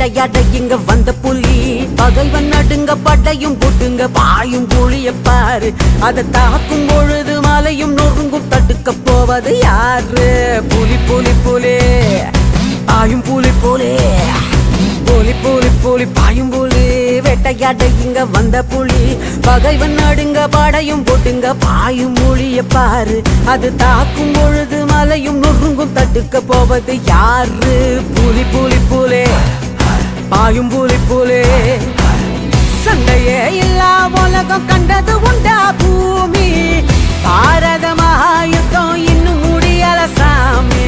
வேட்டையாட இங்க வந்த புலி பகைவன் நடுங்க படையும் போட்டுங்க பாயும் புலிய பாரு அதை தாக்கும் பொழுது மலையும் நொறுங்கும் தடுக்க போவது யாரு புலி புலி புலி பாயும் புலி புலி புலி புலி புலி பாயும் புலி வேட்டையாட இங்க வந்த புலி பகைவன் நடுங்க படையும் போட்டுங்க பாயும் புலிய பாரு அது தாக்கும் பொழுது மலையும் நொறுங்கும் தடுக்க போவது யாரு புலி புலி புலி பாயும் புலி புலி சண்டையே இல்லா உலகம் கண்டது உண்டா பூமி பாரத மகாயுத்தம் இன்னும் முடியல சாமி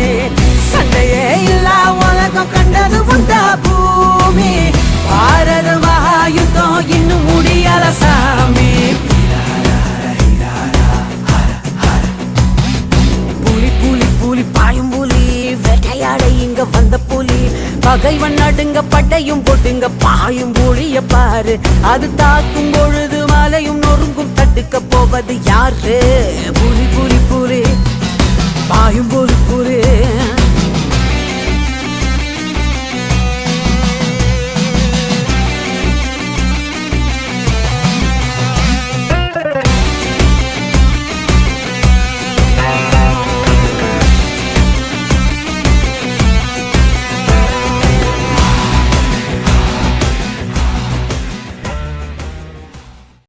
சண்டையே இல்லா உலகம் கண்டது உண்டா பூமி பாரத மகாயுத்தம் இன்னும் முடியல சாமி புலி புலி புலி பாயும் புலி வேட்டையாட இங்க வந்த புலி பகைவன் நடுங்க பட்டையும் போட்டுங்க பாயும் புலிய பாரு அது தாக்கும் பொழுது மலையும் நொறுங்கும் தடுக்க போவது யாரு